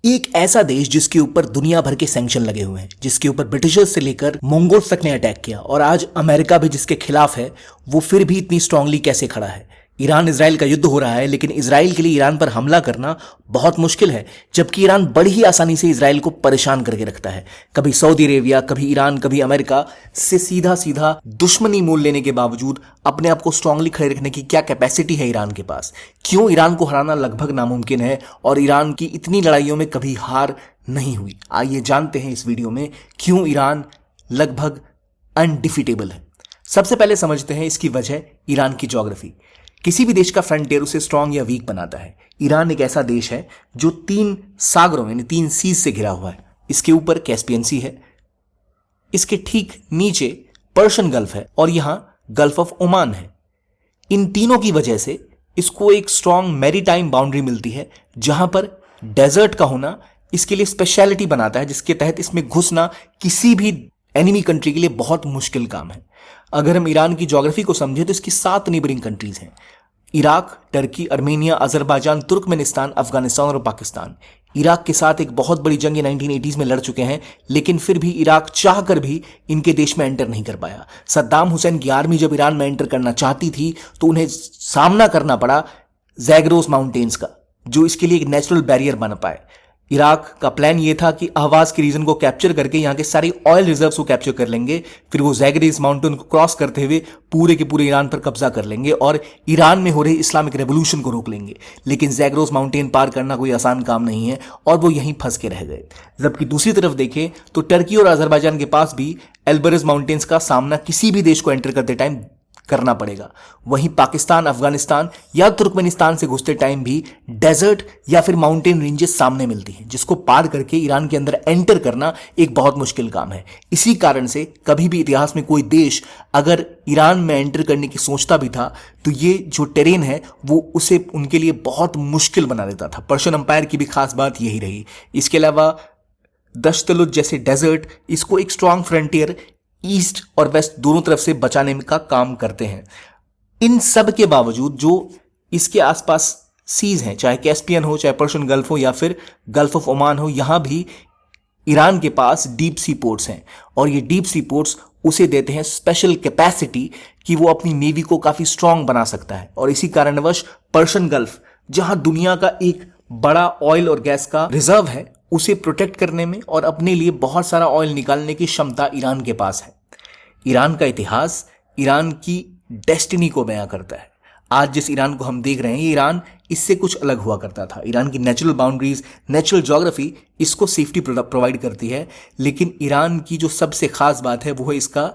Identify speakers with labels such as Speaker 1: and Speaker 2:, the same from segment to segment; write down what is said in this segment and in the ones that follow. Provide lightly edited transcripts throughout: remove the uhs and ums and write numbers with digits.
Speaker 1: एक ऐसा देश जिसके ऊपर दुनिया भर के सैंक्शन लगे हुए हैं, जिसके ऊपर ब्रिटिशर्स से लेकर मंगोल्स तक ने अटैक किया, और आज अमेरिका भी जिसके खिलाफ है, वो फिर भी इतनी स्ट्रांगली कैसे खड़ा है। ईरान इजराइल का युद्ध हो रहा है, लेकिन इजराइल के लिए ईरान पर हमला करना बहुत मुश्किल है, जबकि ईरान बड़ी ही आसानी से इजराइल को परेशान करके रखता है। कभी सऊदी अरेबिया, कभी ईरान, कभी अमेरिका से सीधा सीधा दुश्मनी मोल लेने के बावजूद अपने आप को स्ट्रांगली खड़े रखने की क्या कैपेसिटी है ईरान के पास। क्यों ईरान को हराना लगभग नामुमकिन है और ईरान की इतनी लड़ाइयों में कभी हार नहीं हुई। आइए जानते हैं इस वीडियो में क्यों ईरान लगभग अनडिफिटेबल है। सबसे पहले समझते हैं इसकी वजह, ईरान की ज्योग्राफी। किसी भी देश का फ्रंटियर उसे स्ट्रांग या वीक बनाता है। ईरान एक ऐसा देश है जो 3 सागरों यानी 3 सीज से घिरा हुआ है। इसके ऊपर कैस्पियन सी है, इसके ठीक नीचे पर्शियन गल्फ है और यहां गल्फ ऑफ ओमान है। इन तीनों की वजह से इसको एक स्ट्रांग मैरीटाइम बाउंड्री मिलती है, जहां पर डेजर्ट का होना इसके लिए स्पेशलिटी बनाता है, जिसके तहत इसमें घुसना किसी भी एनिमी कंट्री के लिए बहुत मुश्किल काम है। अगर हम ईरान की ज्योग्राफी को समझें तो इसकी 7 नेबरिंग कंट्रीज हैं: Iraq, Turkey, Armenia, Azerbaijan, Turkmenistan, Afghanistan और पाकिस्तान। इराक के साथ एक बहुत बड़ी जंग 1980s में लड़ चुके हैं, लेकिन फिर भी इराक चाहकर भी इनके देश में एंटर नहीं कर पाया। सद्दाम हुसैन की आर्मी जब ईरान में एंटर करना चाहती थी तो उन्हें सामना करना पड़ा जैग्रोस माउंटेन्स का, जो इसके लिए एक नेचुरल बैरियर बन पाए। इराक का प्लान यह था कि अहवाज के रीजन को कैप्चर करके यहां के सारे ऑयल रिजर्व्स को कैप्चर कर लेंगे, फिर वो जैग्रेस माउंटेन को क्रॉस करते हुए पूरे के पूरे ईरान पर कब्जा कर लेंगे और ईरान में हो रहे इस्लामिक रेवोल्यूशन को रोक लेंगे। लेकिन जैग्रोस माउंटेन पार करना कोई आसान काम नहीं है और वो यहीं फंस के रह गए। जबकि दूसरी तरफ देखें तो टर्की और अजरबैजान के पास भी एल्बरस माउंटेन्स का सामना किसी भी देश को एंटर करते टाइम करना पड़ेगा। वहीं पाकिस्तान, अफगानिस्तान या तुर्कमेनिस्तान से घुसते टाइम भी डेजर्ट या फिर माउंटेन रेंजेस सामने मिलती हैं, जिसको पार करके ईरान के अंदर एंटर करना एक बहुत मुश्किल काम है। इसी कारण से कभी भी इतिहास में कोई देश अगर ईरान में एंटर करने की सोचता भी था तो ये जो टेरेन है वो उसे उनके लिए बहुत मुश्किल बना देता था। पर्शियन अंपायर की भी खास बात यही रही। इसके अलावा दश्तलुज जैसे डेजर्ट इसको एक स्ट्रांग फ्रंटियर ईस्ट और वेस्ट दोनों तरफ से बचाने का काम करते हैं। इन सब के बावजूद जो इसके आसपास सीज हैं, चाहे कैस्पियन हो, चाहे पर्शियन गल्फ हो या फिर गल्फ ऑफ ओमान हो, यहां भी ईरान के पास डीप सी पोर्ट्स हैं और ये डीप सी पोर्ट्स उसे देते हैं स्पेशल कैपेसिटी कि वो अपनी नेवी को काफी स्ट्रांग बना सकता है। और इसी कारणवश पर्शियन गल्फ, जहां दुनिया का एक बड़ा ऑयल और गैस का रिजर्व है, उसे प्रोटेक्ट करने में और अपने लिए बहुत सारा ऑयल निकालने की क्षमता ईरान के पास है। ईरान का इतिहास ईरान की डेस्टिनी को बयां करता है। आज जिस ईरान को हम देख रहे हैं, ये ईरान इससे कुछ अलग हुआ करता था। ईरान की नेचुरल बाउंड्रीज, नेचुरल ज्योग्राफी इसको सेफ्टी प्रोवाइड करती है, लेकिन ईरान की जो सबसे खास बात है वो है इसका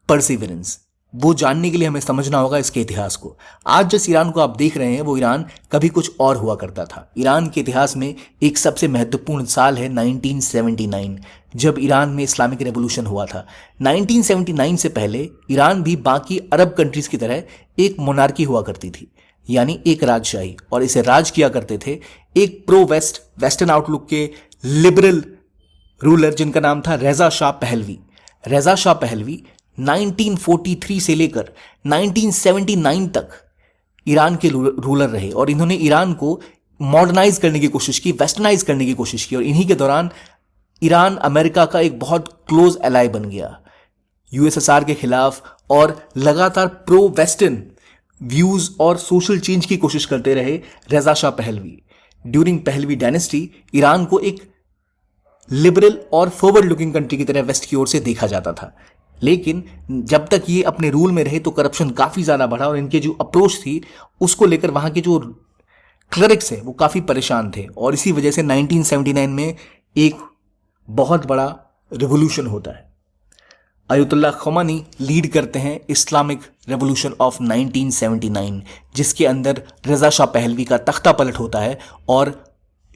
Speaker 1: परसिवरेंस। वो जानने के लिए हमें समझना होगा इसके इतिहास को। आज जिस ईरान को आप देख रहे हैं वो ईरान कभी कुछ और हुआ करता था। ईरान के इतिहास में एक सबसे महत्वपूर्ण साल है 1979, जब ईरान में इस्लामिक रेवोल्यूशन हुआ था। 1979 से पहले ईरान भी बाकी अरब कंट्रीज की तरह एक मोनार्की हुआ करती थी, यानी एक राजशाही, और इसे राज किया करते थे एक प्रो वेस्ट, वेस्टर्न आउटलुक के लिबरल रूलर जिनका नाम था रेजा शाह पहलवी। रेजा शाह पहलवी 1943 से लेकर 1979 तक ईरान के रूलर रहे और इन्होंने ईरान को मॉडर्नाइज करने की कोशिश की, वेस्टर्नाइज करने की कोशिश की, और इन्हीं के दौरान ईरान अमेरिका का एक बहुत क्लोज एलाई बन गया यूएसएसआर के खिलाफ और लगातार प्रो वेस्टर्न व्यूज और सोशल चेंज की कोशिश करते रहे रेजा Shah Pahlavi. During Pahlavi dynasty Iran को एक लिबरल और फॉरवर्ड लुकिंग कंट्री की तरह वेस्ट की ओर से देखा जाता था, लेकिन जब तक ये अपने रूल में रहे तो करप्शन काफी ज्यादा बढ़ा और इनके जो अप्रोच थी उसको लेकर वहां के जो क्लरिक्स है वो काफी परेशान थे, और इसी वजह से 1979 में एक बहुत बड़ा रिवोल्यूशन होता है। अयतुल्लाह खमेनी लीड करते हैं इस्लामिक रेवोल्यूशन ऑफ 1979, जिसके अंदर रजा शाह पहलवी का तख्ता पलट होता है और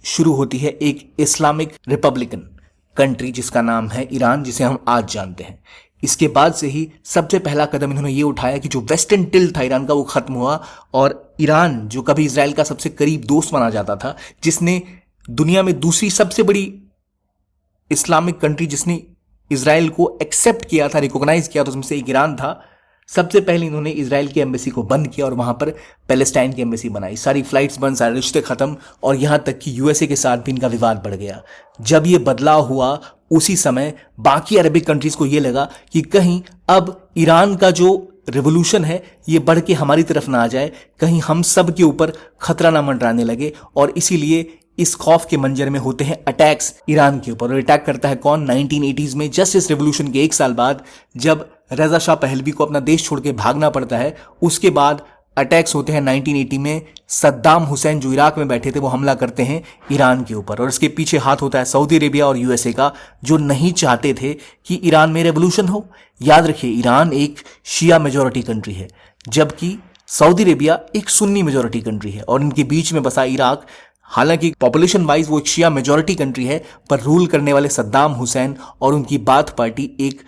Speaker 1: शुरू होती है एक इस्लामिक रिपब्लिकन कंट्री जिसका नाम है ईरान, जिसे हम आज जानते हैं। इसके बाद से ही सबसे पहला कदम इन्होंने ये उठाया कि जो वेस्टर्न टिल्ट था ईरान का वो खत्म हुआ और ईरान, जो कभी इजराइल का सबसे करीब दोस्त माना जाता था, जिसने दुनिया में दूसरी सबसे बड़ी इस्लामिक कंट्री जिसने इजराइल को एक्सेप्ट किया था, रिकॉग्नाइज किया था, उसमें से एक ईरान था, सबसे पहले इन्होंने इजराइल की एम्बेसी को बंद किया और वहां पर पैलेस्टाइन की एम्बेसी बनाई। सारी फ्लाइट्स बंद, सारे रिश्ते खत्म, और यहां तक कि यूएसए के साथ भी इनका विवाद बढ़ गया। जब ये बदलाव हुआ उसी समय बाकी अरबिक कंट्रीज को ये लगा कि कहीं अब ईरान का जो रेवोल्यूशन है ये बढ़ के हमारी तरफ ना आ जाए, कहीं हम सब के ऊपर खतरा ना मंडराने लगे। और इसीलिए इस खौफ के मंजर में होते हैं अटैक्स ईरान के ऊपर। और अटैक करता है कौन? 1980s में, जस्ट इस रेवोल्यूशन के एक साल बाद, जब रजा शाह पहलवी को अपना देश छोड़ के भागना पड़ता है। उसके बाद अटैक्स होते हैं 1980 में। सद्दाम हुसैन जो इराक में बैठे थे वो हमला करते हैं ईरान के ऊपर, और इसके पीछे हाथ होता है सऊदी अरेबिया और यूएसए का, जो नहीं चाहते थे कि ईरान में रेवोल्यूशन हो। याद रखिए, ईरान एक शिया मेजॉरिटी कंट्री है, जबकि सऊदी अरेबिया एक सुन्नी मेजॉरिटी कंट्री है, और इनके बीच में बसा इराक, हालांकि पॉपुलेशन वाइज वो एक शिया मेजॉरिटी कंट्री है, पर रूल करने वाले सद्दाम हुसैन और उनकी बाथ पार्टी एक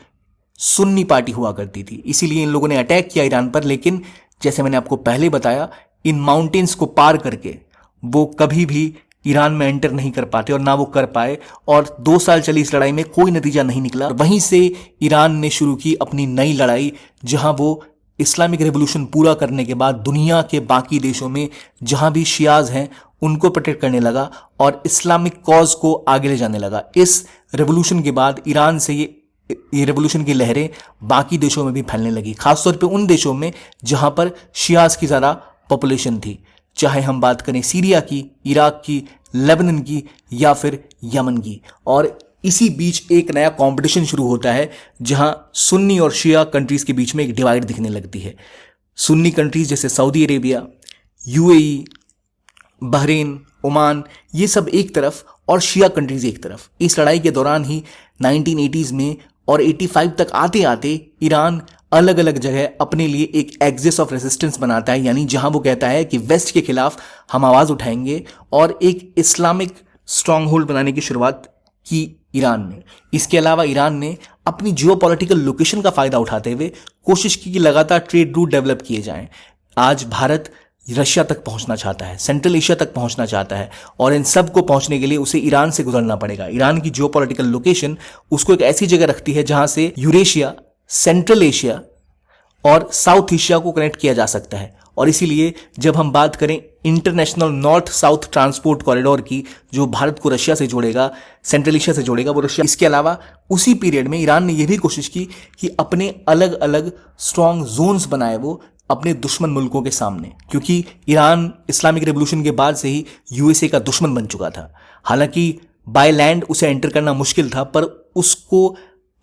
Speaker 1: सुन्नी पार्टी हुआ करती थी। इसीलिए इन लोगों ने अटैक किया ईरान पर। लेकिन जैसे मैंने आपको पहले बताया, इन माउंटेन्स को पार करके वो कभी भी ईरान में एंटर नहीं कर पाते, और ना वो कर पाए, और 2 साल चली इस लड़ाई में कोई नतीजा नहीं निकला। वहीं से ईरान ने शुरू की अपनी नई लड़ाई, जहां वो इस्लामिक रेवोल्यूशन पूरा करने के बाद दुनिया के बाकी देशों में जहां भी शियाज हैं उनको प्रोटेक्ट करने लगा और इस्लामिक कॉज को आगे ले जाने लगा। इस रेवोल्यूशन के बाद ईरान से ये रेवोल्यूशन की लहरें बाकी देशों में भी फैलने लगी, खासतौर पे उन देशों में जहां पर शियाज की ज़्यादा पॉपुलेशन थी, चाहे हम बात करें सीरिया की, इराक की, लेबनान की या फिर यमन की। और इसी बीच एक नया कंपटीशन शुरू होता है, जहां सुन्नी और शिया कंट्रीज के बीच में एक डिवाइड दिखने लगती है। सुन्नी कंट्रीज जैसे Saudi Arabia, UAE, Bahrain, Oman, ये सब एक तरफ और शिया कंट्रीज एक तरफ। इस लड़ाई के दौरान ही 1980s में और 85 तक आते आते ईरान अलग अलग जगह अपने लिए एक एक्सिस ऑफ रेजिस्टेंस बनाता है, यानी जहां वो कहता है कि वेस्ट के खिलाफ हम आवाज उठाएंगे, और एक इस्लामिक स्ट्रांग होल्ड बनाने की शुरुआत की ईरान ने। इसके अलावा ईरान ने अपनी जियोपॉलिटिकल लोकेशन का फायदा उठाते हुए कोशिश की कि लगातार ट्रेड रूट डेवलप किए जाएं। आज भारत रशिया तक पहुंचना चाहता है, सेंट्रल एशिया तक पहुंचना चाहता है, और इन सब को पहुंचने के लिए उसे ईरान से गुजरना पड़ेगा। ईरान की जियोपॉलिटिकल लोकेशन उसको एक ऐसी जगह रखती है जहां से यूरेशिया, सेंट्रल एशिया और साउथ एशिया को कनेक्ट किया जा सकता है। और इसीलिए जब हम बात करें international north south transport corridor की, जो भारत को रशिया से जोड़ेगा, सेंट्रल एशिया से जोड़ेगा, वो रशिया। इसके अलावा उसी पीरियड में ईरान ने यह भी कोशिश की कि अपने अलग अलग स्ट्रॉन्ग जोन्स बनाए वो अपने दुश्मन मुल्कों के सामने, क्योंकि ईरान इस्लामिक रेवोल्यूशन के बाद से ही यूएसए का दुश्मन बन चुका था। हालांकि बाय लैंड उसे एंटर करना मुश्किल था, पर उसको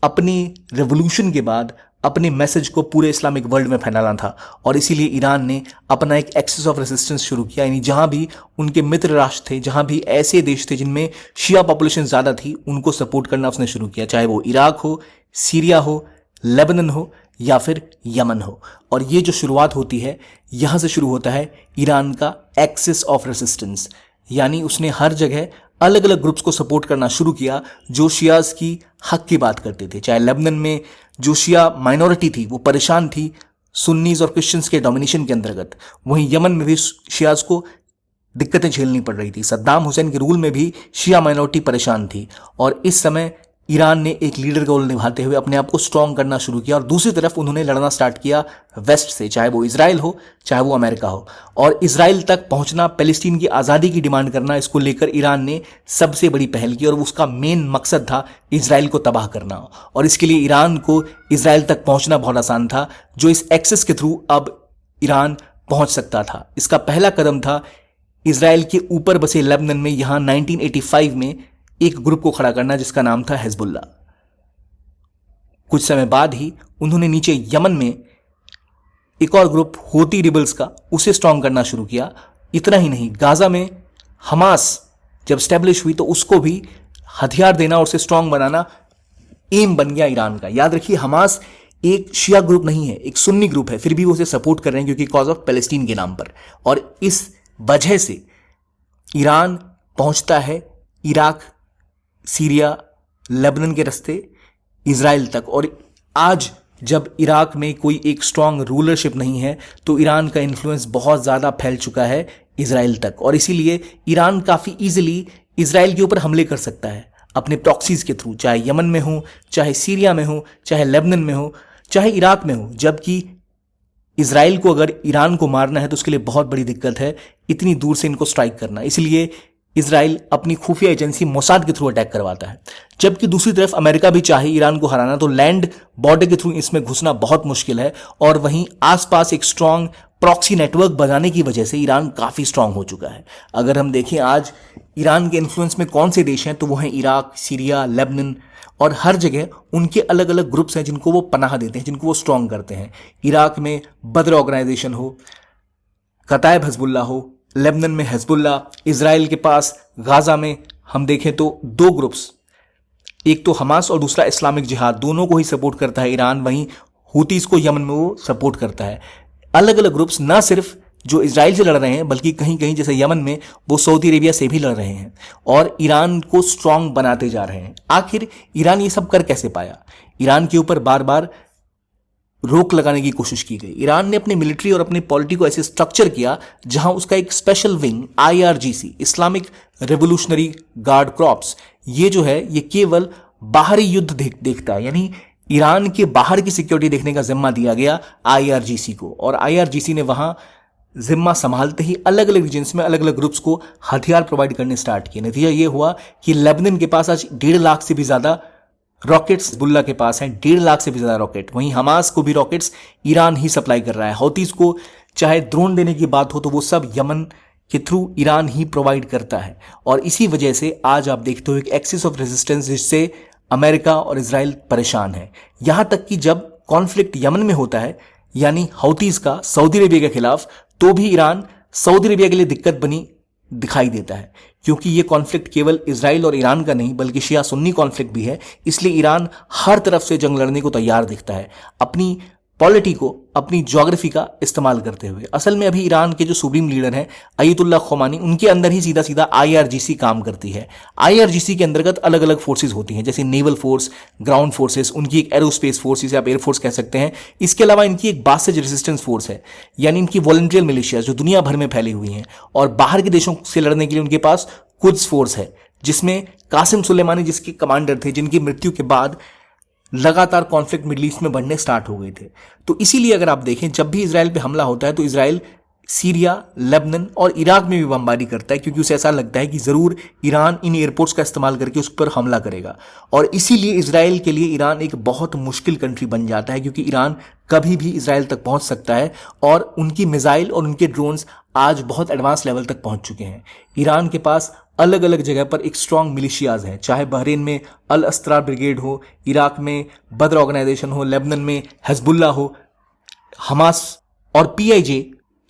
Speaker 1: अपनी रेवोल्यूशन के बाद अपने मैसेज को पूरे इस्लामिक वर्ल्ड में फैलाना था, और इसीलिए ईरान ने अपना एक एक्सिस ऑफ रेजिस्टेंस शुरू किया। यानी जहां भी उनके मित्र राष्ट्र थे, जहां भी ऐसे देश थे जिनमें शिया पॉपुलेशन ज़्यादा थी, उनको सपोर्ट करना उसने शुरू किया, चाहे वो इराक हो, सीरिया हो, लेबनान हो या फिर यमन हो। और ये जो शुरुआत होती है, यहां से शुरू होता है ईरान का एक्सिस ऑफ रेजिस्टेंस। यानी उसने हर जगह अलग अलग ग्रुप्स को सपोर्ट करना शुरू किया जो शियाज की हक की बात करते थे। चाहे लेबनान में जो शिया माइनॉरिटी थी वो परेशान थी सुन्नीज और क्रिश्चियंस के डोमिनेशन के अंतर्गत, वहीं यमन में भी शियाज को दिक्कतें झेलनी पड़ रही थी। सद्दाम हुसैन के रूल में भी शिया माइनॉरिटी परेशान थी, और इस समय ईरान ने एक लीडर का रोल निभाते हुए अपने आप को स्ट्रांग करना शुरू किया। और दूसरी तरफ उन्होंने लड़ना स्टार्ट किया वेस्ट से, चाहे वो इजराइल हो चाहे वो अमेरिका हो। और इजराइल तक पहुंचना, पैलेस्टीन की आज़ादी की डिमांड करना, इसको लेकर ईरान ने सबसे बड़ी पहल की, और उसका मेन मकसद था इजराइल को तबाह करना। और इसके लिए ईरान को इजराइल तक पहुंचना बहुत आसान था, जो इस एक्सेस के थ्रू अब ईरान पहुंच सकता था। इसका पहला कदम था इजराइल के ऊपर बसे लेबनान में यहां 1985 में एक ग्रुप को खड़ा करना जिसका नाम था हिजबुल्लाह। कुछ समय बाद ही उन्होंने नीचे यमन में एक और ग्रुप होती रिबल्स का, उसे स्ट्रांग करना शुरू किया। इतना ही नहीं, गाजा में हमास जब स्टैब्लिश हुई तो उसको भी हथियार देना और उसे स्ट्रांग बनाना एम बन गया ईरान का। याद रखिए, हमास एक शिया ग्रुप नहीं है, एक सुन्नी ग्रुप है, फिर भी वो उसे सपोर्ट कर रहे हैं क्योंकि कॉज ऑफ पैलेस्टीन के नाम पर। और इस वजह से ईरान पहुंचता है इराक, सीरिया, लेबनान के रास्ते इजराइल तक। और आज जब इराक में कोई एक स्ट्रांग रूलरशिप नहीं है तो ईरान का इन्फ्लुएंस बहुत ज़्यादा फैल चुका है इजराइल तक, और इसीलिए ईरान काफ़ी इजीली इजराइल के ऊपर हमले कर सकता है अपने प्रॉक्सीज के थ्रू, चाहे यमन में हो, चाहे सीरिया में हो, चाहे लेबनान में हो, चाहे इराक में हो। जबकि इसराइल को अगर ईरान को मारना है तो उसके लिए बहुत बड़ी दिक्कत है इतनी दूर से इनको स्ट्राइक करना। इसलिए इसराइल अपनी खुफिया एजेंसी मोसाद के थ्रू अटैक करवाता है। जबकि दूसरी तरफ अमेरिका भी चाहे ईरान को हराना तो लैंड बॉर्डर के थ्रू इसमें घुसना बहुत मुश्किल है, और वहीं आसपास एक स्ट्रांग प्रॉक्सी नेटवर्क बनाने की वजह से ईरान काफी स्ट्रांग हो चुका है। अगर हम देखें आज ईरान के इन्फ्लुएंस में कौन से देश हैं तो वो हैं इराक, सीरिया, लेबनान, और हर जगह उनके अलग अलग ग्रुप्स हैं जिनको वो पनाह देते हैं, जिनको वो स्ट्रांग करते हैं। इराक में बद्र ऑर्गेनाइजेशन हो, कतायब हिजबुल्लाह हो, लेबनान में हिजबुल्लाह, इसराइल के पास गाजा में हम देखें तो दो ग्रुप्स, एक तो हमास और दूसरा इस्लामिक जिहाद, दोनों को ही सपोर्ट करता है ईरान। वहीं हुतीस को यमन में वो सपोर्ट करता है। अलग अलग ग्रुप्स ना सिर्फ जो इसराइल से लड़ रहे हैं बल्कि कहीं कहीं जैसे यमन में वो सऊदी अरेबिया से भी लड़ रहे हैं और ईरान को स्ट्रांग बनाते जा रहे हैं। आखिर ईरान ये सब कर कैसे पाया? ईरान के ऊपर बार बार रोक लगाने की कोशिश की गई। ईरान ने अपनी मिलिट्री और अपनी पॉलिटी को ऐसे स्ट्रक्चर किया जहां उसका एक special wing IRGC, Islamic revolutionary guard crops, ये जो है ये केवल बाहरी युद्ध देखता है, यानी ईरान के बाहर की सिक्योरिटी देखने का जिम्मा दिया गया IRGC को। और IRGC ने वहां जिम्मा संभालते ही अलग अलग रीजन्स में अलग अलग ग्रुप्स को हथियार प्रोवाइड करने स्टार्ट किए। नतीजा ये हुआ कि लेबनान के पास आज 1.5 लाख से भी ज्यादा रॉकेट्स हिजबुल्लाह के पास हैं, 1.5 लाख से भी ज्यादा रॉकेट। वहीं हमास को भी रॉकेट्स ईरान ही सप्लाई कर रहा है। हौतीस को चाहे ड्रोन देने की बात हो तो वो सब यमन के थ्रू ईरान ही प्रोवाइड करता है। और इसी वजह से आज आप देखते हो एक एक्सिस ऑफ रेजिस्टेंस जिससे अमेरिका और इसराइल परेशान है। यहां तक कि जब कॉन्फ्लिक्ट यमन में होता है यानी हौतीस का सऊदी अरेबिया के खिलाफ, तो भी ईरान सऊदी अरेबिया के लिए दिक्कत बनी दिखाई देता है, क्योंकि ये कॉन्फ्लिक्ट केवल इजराइल और ईरान का नहीं बल्कि शिया सुन्नी कॉन्फ्लिक्ट भी है। इसलिए ईरान हर तरफ से जंग लड़ने को तैयार दिखता है अपनी पॉलिटी को, अपनी ज्योग्राफी का इस्तेमाल करते हुए। असल में अभी ईरान के जो सुप्रीम लीडर हैं अयतुल्ला खोमानी, उनके अंदर ही सीधा सीधा IRGC काम करती है। IRGC के अंतर्गत अलग अलग फोर्सेज होती हैं, जैसे नेवल फोर्स, ग्राउंड फोर्सेस, उनकी एक एरोस्पेस फोर्स जिसे आप एयरफोर्स कह सकते हैं। इसके अलावा इनकी एक बासेज रेजिस्टेंस फोर्स है, यानी इनकी वॉलंटियर मिलिशियाज जो दुनिया भर में फैली हुई हैं। और बाहर के देशों से लड़ने के लिए उनके पास कुद्स फोर्स है, जिसमें कासिम सुलेमानी जिसके कमांडर थे, जिनकी मृत्यु के बाद लगातार कॉन्फ्लिक्ट मिडिल ईस्ट में बढ़ने स्टार्ट हो गए थे। तो इसीलिए अगर आप देखें जब भी इसराइल पे हमला होता है तो इसराइल सीरिया, लेबनान और इराक में भी बमबारी करता है, क्योंकि उसे ऐसा लगता है कि जरूर ईरान इन एयरपोर्ट्स का इस्तेमाल करके उस पर हमला करेगा। और इसीलिए इसराइल के लिए ईरान एक बहुत मुश्किल कंट्री बन जाता है, क्योंकि ईरान कभी भी इसराइल तक पहुंच सकता है और उनकी मिसाइल और उनके ड्रोन्स आज बहुत एडवांस लेवल तक पहुंच चुके हैं। ईरान के पास अलग अलग जगह पर एक स्ट्रांग मिलिशियाज हैं, चाहे बहरीन में अल अस्त्रा ब्रिगेड हो, इराक में बद्र ऑर्गेनाइजेशन हो, लेबनान में हिजबुल्लाह हो, हमास और PIJ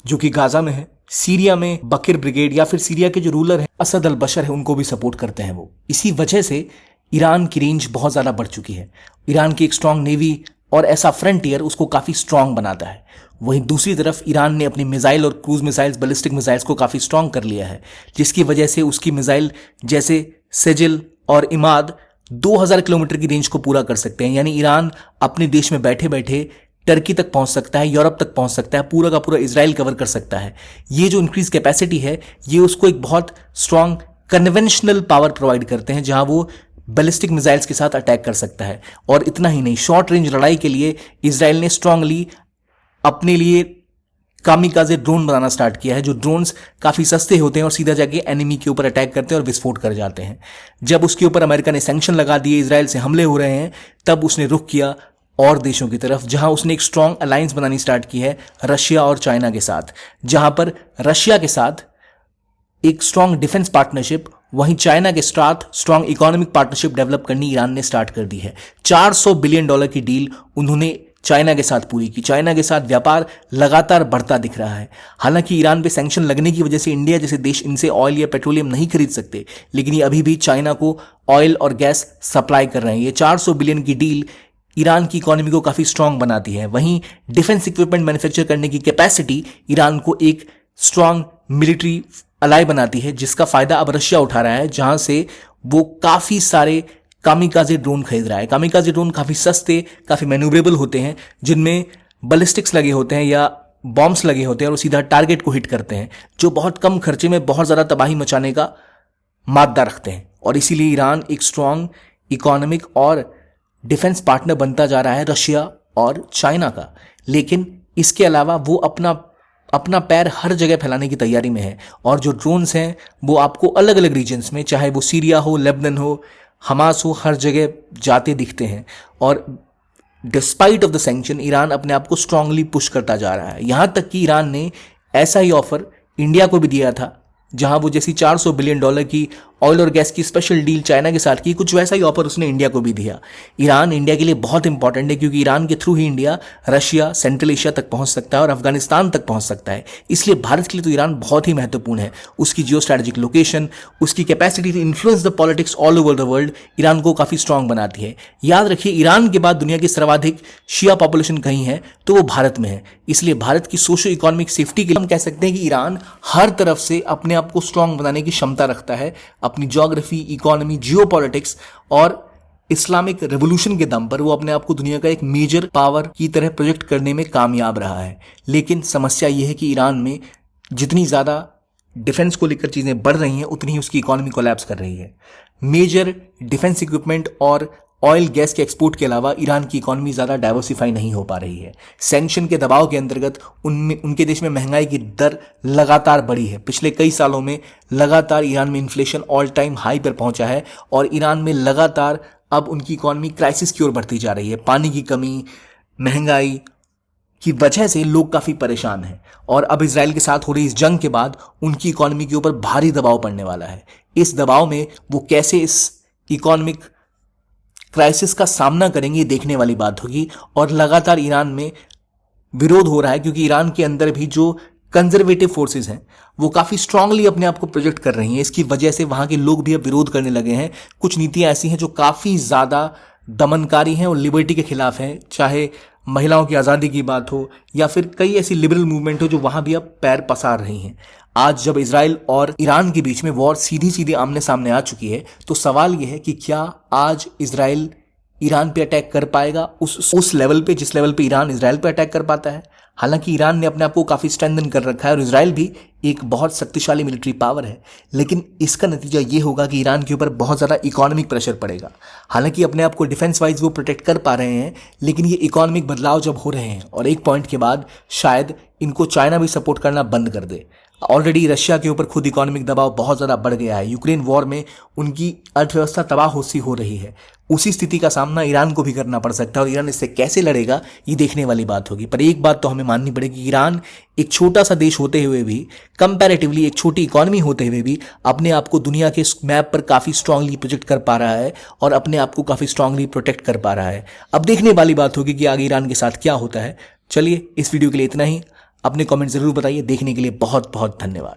Speaker 1: जो कि गाजा में है, सीरिया में बकर ब्रिगेड या फिर सीरिया के जो रूलर है असद अल बशर है उनको भी सपोर्ट करते हैं वो। इसी वजह से ईरान की रेंज बहुत ज्यादा बढ़ चुकी है। ईरान की एक स्ट्रांग नेवी और ऐसा फ्रंटियर उसको काफी स्ट्रांग बनाता है। वहीं दूसरी तरफ ईरान ने अपनी मिसाइल और क्रूज मिसाइल्स, बैलिस्टिक मिसाइल्स को काफी स्ट्रांग कर लिया है, जिसकी वजह से उसकी मिसाइल जैसे सेजिल और इमाद 2000 किलोमीटर की रेंज को पूरा कर सकते हैं। यानी ईरान अपने देश में बैठे बैठे टर्की तक पहुंच सकता है, यूरोप तक पहुंच सकता है, पूरा का पूरा इजराइल कवर कर सकता है। ये जो इंक्रीज कैपेसिटी है ये उसको एक बहुत स्ट्रांग कन्वेंशनल पावर प्रोवाइड करते हैं, जहां वो बैलिस्टिक मिसाइल्स के साथ अटैक कर सकता है। और इतना ही नहीं, शॉर्ट रेंज लड़ाई के लिए इजराइल ने स्ट्रांगली अपने लिए कामिकाजे ड्रोन बनाना स्टार्ट किया है, जो ड्रोन्स काफी सस्ते होते हैं और सीधा जाके एनिमी के ऊपर अटैक करते हैं और विस्फोट कर जाते हैं। जब उसके ऊपर अमेरिका ने सैंक्शन लगा दिए, इजराइल से हमले हो रहे हैं, तब उसने रुख किया और देशों की तरफ, जहां उसने एक स्ट्रांग अलायंस बनानी स्टार्ट की है रशिया और चाइना के साथ, जहां पर रशिया के साथ एक स्ट्रांग डिफेंस पार्टनरशिप, वहीं चाइना के साथ स्ट्रांग इकोनॉमिक पार्टनरशिप डेवलप करनी ईरान ने स्टार्ट कर दी है। $400 बिलियन की डील उन्होंने चाइना के साथ पूरी की। चाइना के साथ व्यापार लगातार बढ़ता दिख रहा है। हालांकि ईरान पे सैंक्शन लगने की वजह से इंडिया जैसे देश इनसे ऑयल या पेट्रोलियम नहीं खरीद सकते, लेकिन ये अभी भी चाइना को ऑयल और गैस सप्लाई कर रहे हैं। ये 400 बिलियन की डील ईरान की इकोनॉमी को काफी स्ट्रांग बनाती है। वहीं डिफेंस इक्विपमेंट मैन्युफैक्चर करने की कैपेसिटी ईरान को एक स्ट्रांग मिलिट्री अलाई बनाती है, जिसका फायदा अब रशिया उठा रहा है, जहां से वो काफी सारे कामिकाजे ड्रोन खरीद रहा है। कामिकाजे ड्रोन काफी सस्ते, काफी मैन्यूवरेबल होते हैं, जिनमें बैलिस्टिक्स लगे होते हैं या बॉम्ब्स लगे होते हैं और सीधा टारगेट को हिट करते हैं, जो बहुत कम खर्चे में बहुत ज्यादा तबाही मचाने का मादा रखते हैं। और इसीलिए ईरान एक स्ट्रांग इकोनॉमिक और डिफेंस पार्टनर बनता जा रहा है रशिया और चाइना का। लेकिन इसके अलावा वो अपना पैर हर जगह फैलाने की तैयारी में है। और जो ड्रोन्स हैं वो आपको अलग अलग रीजन्स में, चाहे वो सीरिया हो, लेबनान हो, हमास हो, हर जगह जाते दिखते हैं। और despite of the sanction Iran अपने आप को स्ट्रांगली पुश करता जा रहा है। यहां तक कि ईरान ने ऐसा ही ऑफर इंडिया को भी दिया था, जहां वो जैसी $400 बिलियन की ऑयल और गैस की स्पेशल डील चाइना के साथ की, कुछ वैसा ही ऑफर उसने इंडिया को भी दिया। ईरान इंडिया के लिए बहुत इंपॉर्टेंट है, क्योंकि ईरान के थ्रू ही इंडिया रशिया, सेंट्रल एशिया तक पहुंच सकता है और अफगानिस्तान तक पहुंच सकता है। इसलिए भारत के लिए तो ईरान बहुत ही महत्वपूर्ण है। उसकी जियो स्ट्रैटेजिक लोकेशन, उसकी capacity to influence the politics all over the world Iran को काफी स्ट्रांग बनाती है। याद रखिए, ईरान के बाद दुनिया की सर्वाधिक शिया पॉपुलेशन कहीं है तो वो भारत में है। इसलिए भारत की सोशो इकोनॉमिक सेफ्टी के लिए हम कह सकते हैं कि ईरान हर तरफ से अपने आप को स्ट्रांग बनाने की क्षमता रखता है। अपनी ज्योग्राफी, इकोनॉमी, जियोपॉलिटिक्स और इस्लामिक रेवोल्यूशन के दम पर वो अपने आप को दुनिया का एक मेजर पावर की तरह प्रोजेक्ट करने में कामयाब रहा है। लेकिन समस्या यह है कि ईरान में जितनी ज्यादा डिफेंस को लेकर चीजें बढ़ रही हैं, उतनी ही उसकी इकोनॉमी कोलैप्स कर रही है। मेजर डिफेंस इक्विपमेंट और ऑयल गैस के एक्सपोर्ट के अलावा ईरान की इकोनॉमी ज़्यादा डाइवर्सिफाई नहीं हो पा रही है। सैंक्शन के दबाव के अंतर्गत उनके देश में महंगाई की दर लगातार बढ़ी है। पिछले कई सालों में लगातार ईरान में इन्फ्लेशन ऑल टाइम हाई पर पहुंचा है और ईरान में लगातार अब उनकी इकोनॉमी क्राइसिस की ओर बढ़ती जा रही है। पानी की कमी, महंगाई की वजह से लोग काफ़ी परेशान हैं और अब इजराइल के साथ हो रही इस जंग के बाद उनकी इकोनॉमी के ऊपर भारी दबाव पड़ने वाला है। इस दबाव में वो कैसे इस इकोनॉमिक क्राइसिस का सामना करेंगे, देखने वाली बात होगी। और लगातार ईरान में विरोध हो रहा है, क्योंकि ईरान के अंदर भी जो कंजर्वेटिव फोर्सेस हैं वो काफ़ी स्ट्रांगली अपने आप को प्रोजेक्ट कर रही हैं। इसकी वजह से वहाँ के लोग भी अब विरोध करने लगे हैं। कुछ नीतियाँ ऐसी हैं जो काफ़ी ज़्यादा दमनकारी हैं और लिबर्टी के खिलाफ हैं, चाहे महिलाओं की आज़ादी की बात हो या फिर कई ऐसी लिबरल मूवमेंट हो जो वहाँ भी अब पैर पसार रही हैं। आज जब इजराइल और ईरान के बीच में वॉर सीधी सीधी आमने सामने आ चुकी है, तो सवाल यह है कि क्या आज इजराइल ईरान पे अटैक कर पाएगा उस लेवल पे जिस लेवल पे ईरान इजराइल पे अटैक कर पाता है। हालांकि ईरान ने अपने आप को काफ़ी स्ट्रेंथन कर रखा है और इजराइल भी एक बहुत शक्तिशाली मिलिट्री पावर है, लेकिन इसका नतीजा ये होगा कि ईरान के ऊपर बहुत ज़्यादा इकोनॉमिक प्रेशर पड़ेगा। हालांकि अपने आप को डिफेंस वाइज वो प्रोटेक्ट कर पा रहे हैं, लेकिन ये इकोनॉमिक बदलाव जब हो रहे हैं और एक पॉइंट के बाद शायद इनको चाइना भी सपोर्ट करना बंद कर दे। ऑलरेडी रशिया के ऊपर खुद इकोनॉमिक दबाव बहुत ज़्यादा बढ़ गया है। यूक्रेन वॉर में उनकी अर्थव्यवस्था तबाह हो रही है। उसी स्थिति का सामना ईरान को भी करना पड़ सकता है और ईरान इससे कैसे लड़ेगा ये देखने वाली बात होगी। पर एक बात तो हमें माननी पड़ेगी, ईरान एक छोटा सा देश होते हुए भी, कंपैरेटिवली एक छोटी इकोनॉमी होते हुए भी अपने आप को दुनिया के मैप पर काफ़ी स्ट्रांगली प्रोजेक्ट कर पा रहा है और अपने आप को काफ़ी स्ट्रांगली प्रोटेक्ट कर पा रहा है। अब देखने वाली बात होगी कि आगे ईरान के साथ क्या होता है। चलिए, इस वीडियो के लिए इतना ही। अपने कमेंट जरूर बताइए। देखने के लिए बहुत बहुत धन्यवाद।